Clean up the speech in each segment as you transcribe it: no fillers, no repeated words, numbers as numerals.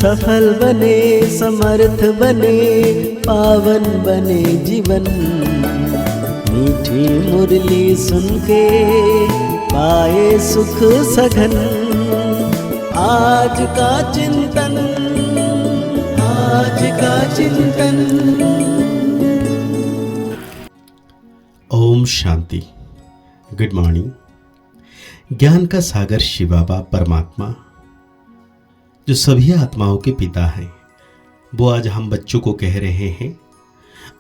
सफल बने, समर्थ बने, पावन बने जीवन। मीठी मुरली सुन के पाए सुख सघन। आज का चिंतन, आज का चिंतन। ओम शांति। Good morning. ज्ञान का सागर शिव बाबा परमात्मा जो सभी आत्माओं के पिता हैं, वो आज हम बच्चों को कह रहे हैं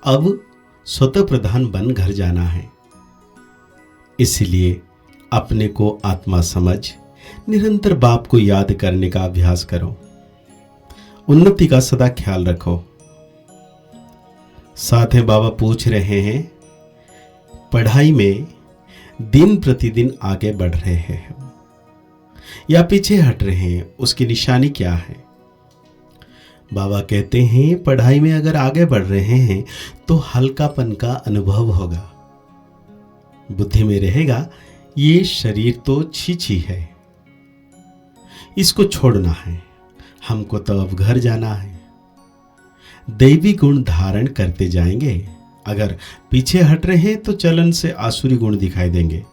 अब स्वतः प्रधान बन घर जाना है। इसलिए अपने को आत्मा समझ निरंतर बाप को याद करने का अभ्यास करो। उन्नति का सदा ख्याल रखो। साथ ही बाबा पूछ रहे हैं, पढ़ाई में दिन प्रतिदिन आगे बढ़ रहे हैं या पीछे हट रहे हैं, उसकी निशानी क्या है? बाबा कहते हैं पढ़ाई में अगर आगे बढ़ रहे हैं तो हल्कापन का अनुभव होगा। बुद्धि में रहेगा ये शरीर तो छी है, इसको छोड़ना है, हमको तो अब घर जाना है। दैवी गुण धारण करते जाएंगे। अगर पीछे हट रहे हैं तो चलन से आसुरी गुण दिखाई देंगे।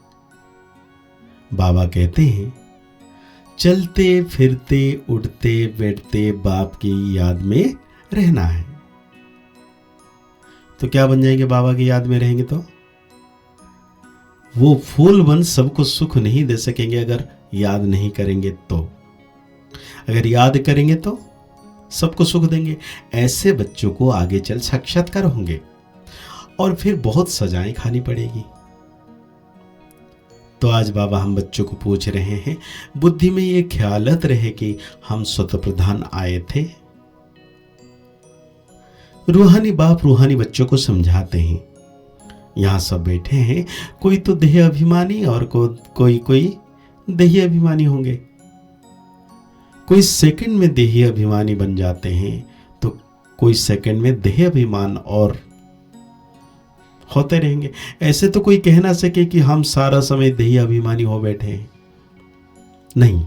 बाबा कहते हैं चलते फिरते उठते बैठते बाप की याद में रहना है। तो क्या बन जाएंगे? बाबा की याद में रहेंगे तो वो फूल बन सबको सुख नहीं दे सकेंगे। अगर याद नहीं करेंगे तो, अगर याद करेंगे तो सबको सुख देंगे। ऐसे बच्चों को आगे चल साक्षात्कार होंगे और फिर बहुत सजाएं खानी पड़ेगी। तो आज बाबा हम बच्चों को पूछ रहे हैं, बुद्धि में ये ख्यालत रहे कि हम स्वतः प्रधान आए थे। रूहानी बाप रूहानी बच्चों को समझाते हैं। यहां सब बैठे हैं, कोई तो देह अभिमानी और कोई देही अभिमानी होंगे। कोई सेकंड में देही अभिमानी बन जाते हैं तो कोई सेकंड में देह अभिमान और होते रहेंगे। ऐसे तो कोई कह ना सके कि हम सारा समय देही अभिमानी हो बैठे हैं। नहीं,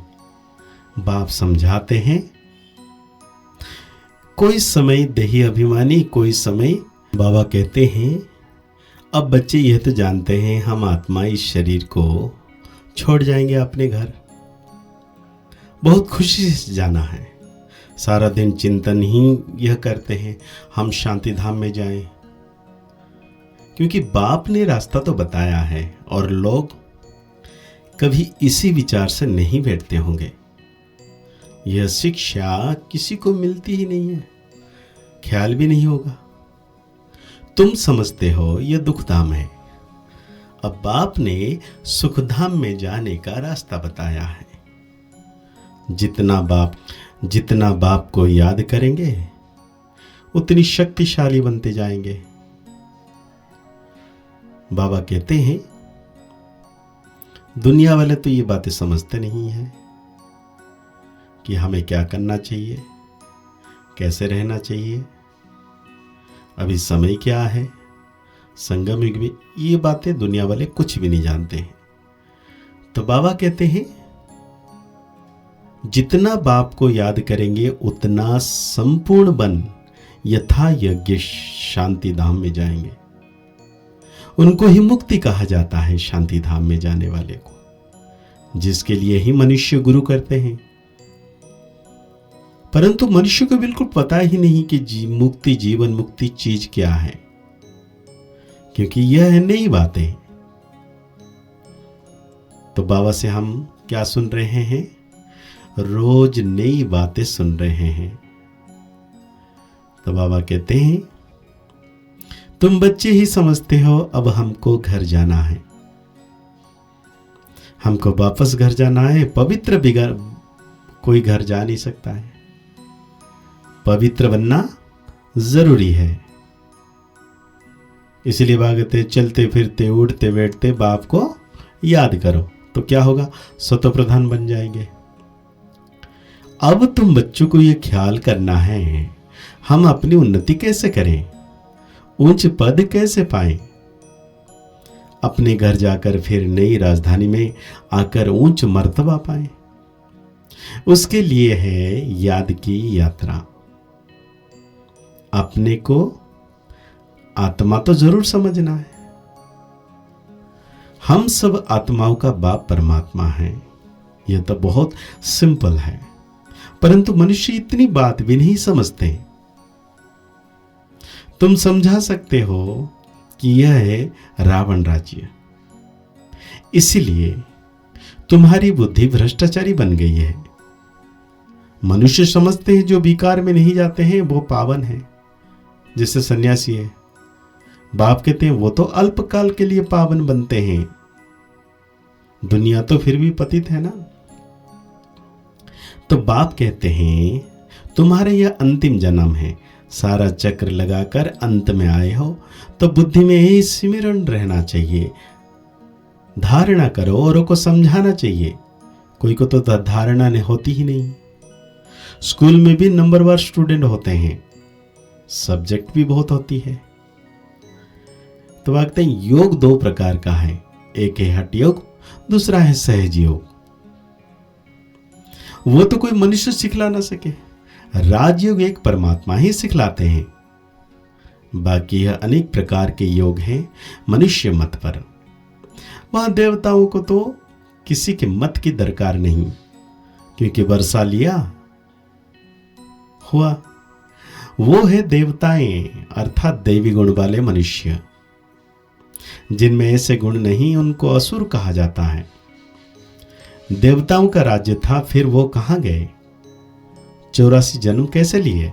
बाप समझाते हैं कोई समय देही अभिमानी, कोई समय। बाबा कहते हैं अब बच्चे यह तो जानते हैं हम आत्मा इस शरीर को छोड़ जाएंगे अपने घर। बहुत खुशी से जाना है। सारा दिन चिंतन ही यह करते हैं हम शांति धाम में जाएं, क्योंकि बाप ने रास्ता तो बताया है और लोग कभी इसी विचार से नहीं बैठते होंगे। यह शिक्षा किसी को मिलती ही नहीं है, ख्याल भी नहीं होगा। तुम समझते हो यह दुखधाम है। अब बाप ने सुखधाम में जाने का रास्ता बताया है। जितना बाप को याद करेंगे उतनी शक्तिशाली बनते जाएंगे। बाबा कहते हैं दुनिया वाले तो ये बातें समझते नहीं हैं कि हमें क्या करना चाहिए, कैसे रहना चाहिए, अभी समय क्या है, संगम युग में। ये बातें दुनिया वाले कुछ भी नहीं जानते हैं। तो बाबा कहते हैं जितना बाप को याद करेंगे उतना संपूर्ण बन यथा यज्ञ शांति धाम में जाएंगे। उनको ही मुक्ति कहा जाता है, शांति धाम में जाने वाले को, जिसके लिए ही मनुष्य गुरु करते हैं। परंतु मनुष्य को बिल्कुल पता ही नहीं कि मुक्ति, जीवन मुक्ति चीज क्या है, क्योंकि यह है नई बातें। तो बाबा से हम क्या सुन रहे हैं? रोज नई बातें सुन रहे हैं। तो बाबा कहते हैं तुम बच्चे ही समझते हो अब हमको घर जाना है, हमको वापस घर जाना है। पवित्र बिगर कोई घर जा नहीं सकता है। पवित्र बनना जरूरी है। इसलिए भागते चलते फिरते उठते बैठते बाप को याद करो तो क्या होगा? स्वतः प्रधान बन जाएंगे। अब तुम बच्चों को यह ख्याल करना है हम अपनी उन्नति कैसे करें, उच्च पद कैसे पाएं, अपने घर जाकर फिर नई राजधानी में आकर ऊंच मर्तबा पाएं। उसके लिए है याद की यात्रा। अपने को आत्मा तो जरूर समझना है। हम सब आत्माओं का बाप परमात्मा है, यह तो बहुत सिंपल है, परंतु मनुष्य इतनी बात भी नहीं समझते। तुम समझा सकते हो कि यह है रावण राज्य, इसीलिए तुम्हारी बुद्धि भ्रष्टाचारी बन गई है। मनुष्य समझते हैं जो विकार में नहीं जाते हैं वो पावन है, जैसे सन्यासी है। बाप कहते हैं वो तो अल्पकाल के लिए पावन बनते हैं, दुनिया तो फिर भी पतित है ना। तो बाप कहते हैं तुम्हारे यह अंतिम जन्म है, सारा चक्र लगाकर अंत में आए हो, तो बुद्धि में यही सिमरण रहना चाहिए। धारणा करो, औरों को समझाना चाहिए। कोई को तो धारणा नहीं होती ही नहीं। स्कूल में भी नंबरवार स्टूडेंट होते हैं, सब्जेक्ट भी बहुत होती है। तो कहते हैं योग दो प्रकार का है, एक है हठ योग, दूसरा है सहज योग। वो तो कोई मनुष्य सिखला ना सके, राजयोग एक परमात्मा ही सिखलाते हैं। बाकी यह अनेक प्रकार के योग हैं मनुष्य मत पर। वहां देवताओं को तो किसी के मत की दरकार नहीं, क्योंकि वर्षा लिया हुआ। वो है देवताएं, अर्थात देवी गुण वाले मनुष्य। जिनमें ऐसे गुण नहीं उनको असुर कहा जाता है। देवताओं का राज्य था, फिर वो कहां गए? 84 जन्म कैसे लिए?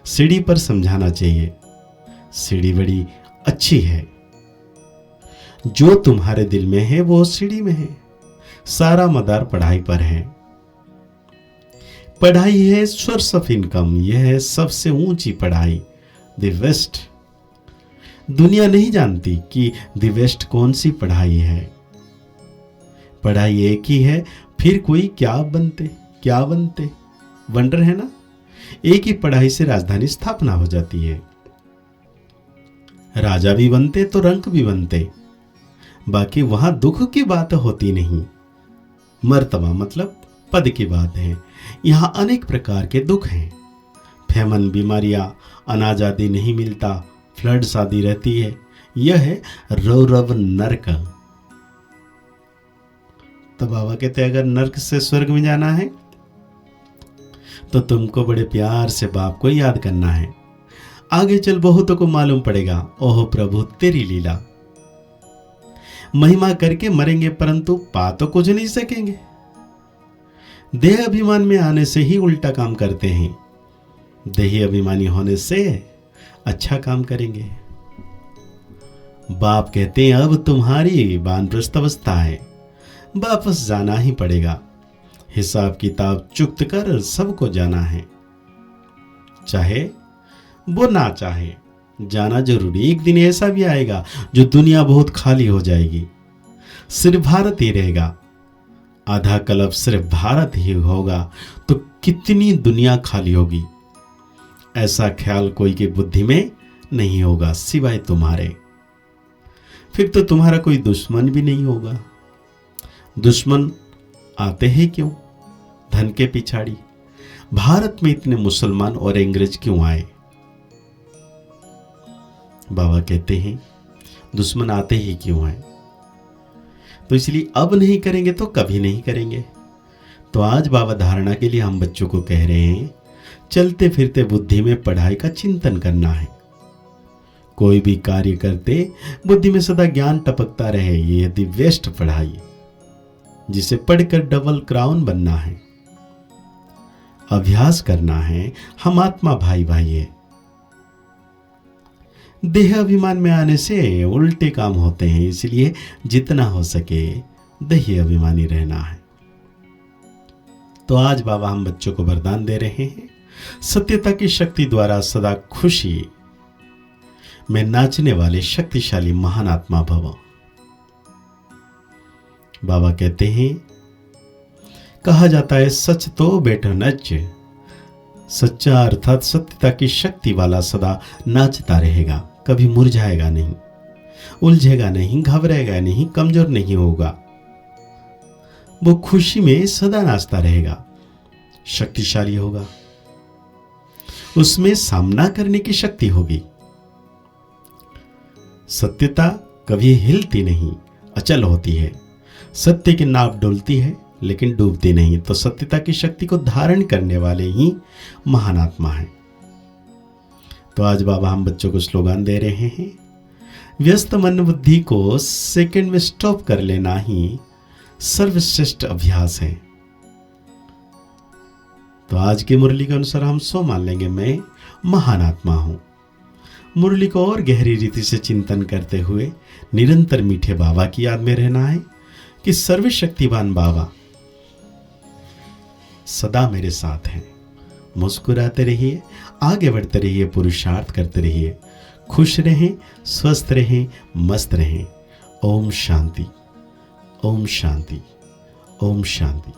सीढ़ी पर समझाना चाहिए। सीढ़ी बड़ी अच्छी है, जो तुम्हारे दिल में है वो सीढ़ी में है। सारा मदार पढ़ाई पर है। पढ़ाई है सोर्स ऑफ इनकम, यह है सबसे ऊंची पढ़ाई, द वेस्ट। दुनिया नहीं जानती कि द वेस्ट कौन सी पढ़ाई है। पढ़ाई एक ही है, फिर कोई क्या बनते वंडर है ना। एक ही पढ़ाई से राजधानी स्थापना हो जाती है। राजा भी बनते तो रंक भी बनते, बाकी वहां दुख की बात होती नहीं। मर्तबा मतलब पद की बात है। यहां अनेक प्रकार के दुख हैं। फेमन, बीमारियां, अनाज आदि नहीं मिलता, फ्लड्स आदि रहती है। यह है रौरव नरक। तो बाबा कहते हैं अगर नरक से स्वर्ग में जाना है तो तुमको बड़े प्यार से बाप को याद करना है। आगे चल बहुतों को मालूम पड़ेगा, ओह प्रभु तेरी लीला। महिमा करके मरेंगे परंतु पा तो कुछ नहीं सकेंगे। देह अभिमान में आने से ही उल्टा काम करते हैं। देही अभिमानी होने से अच्छा काम करेंगे। बाप कहते हैं अब तुम्हारी वानप्रस्थ अवस्था है, वापस जाना ही पड़ेगा। हिसाब किताब चुक्त कर सबको जाना है, चाहे वो ना चाहे जाना जरूरी। एक दिन ऐसा भी आएगा जो दुनिया बहुत खाली हो जाएगी, सिर्फ भारत ही रहेगा। आधा कल्प सिर्फ भारत ही होगा तो कितनी दुनिया खाली होगी, ऐसा ख्याल कोई की बुद्धि में नहीं होगा सिवाय तुम्हारे। फिर तो तुम्हारा कोई दुश्मन भी नहीं होगा। दुश्मन आते हैं क्यों? धन के पिछाड़ी। भारत में इतने मुसलमान और अंग्रेज क्यों आए? बाबा कहते हैं दुश्मन आते ही क्यों आए? तो इसलिए अब नहीं करेंगे तो कभी नहीं करेंगे। तो आज बाबा धारणा के लिए हम बच्चों को कह रहे हैं चलते फिरते बुद्धि में पढ़ाई का चिंतन करना है। कोई भी कार्य करते बुद्धि में सदा ज्ञान टपकता रहे। ये यदि वेस्ट पढ़ाई जिसे पढ़कर डबल क्राउन बनना है, अभ्यास करना है। हम आत्मा भाई भाई है। देह अभिमान में आने से उल्टे काम होते हैं, इसलिए जितना हो सके देह अभिमानी रहना है। तो आज बाबा हम बच्चों को वरदान दे रहे हैं, सत्यता की शक्ति द्वारा सदा खुशी में नाचने वाले शक्तिशाली महान आत्मा भव। बाबा कहते हैं कहा जाता है सच तो बेटा नच। सच्चा अर्थात सत्यता की शक्ति वाला सदा नाचता रहेगा, कभी मुरझाएगा नहीं, उलझेगा नहीं, घबराएगा नहीं, कमजोर नहीं होगा। वो खुशी में सदा नाचता रहेगा। शक्तिशाली होगा, उसमें सामना करने की शक्ति होगी। सत्यता कभी हिलती नहीं, अचल होती है। सत्य की नाव डोलती है लेकिन डूबती नहीं। तो सत्यता की शक्ति को धारण करने वाले ही महान आत्मा हैं। तो आज बाबा हम बच्चों को स्लोगन दे रहे हैं, व्यस्त मन बुद्धि को सेकंड में स्टॉप कर लेना ही सर्वश्रेष्ठ अभ्यास है। तो आज की मुरली के अनुसार हम सो मान लेंगे, मैं महान आत्मा हूं। मुरली को और गहरी रीति से चिंतन करते हुए निरंतर मीठे बाबा की याद में रहना है कि सर्वशक्तिवान बाबा सदा मेरे साथ हैं। मुस्कुराते रहिए, आगे बढ़ते रहिए, पुरुषार्थ करते रहिए, खुश रहें, स्वस्थ रहें, मस्त रहें। ओम शांति, ओम शांति, ओम शांति।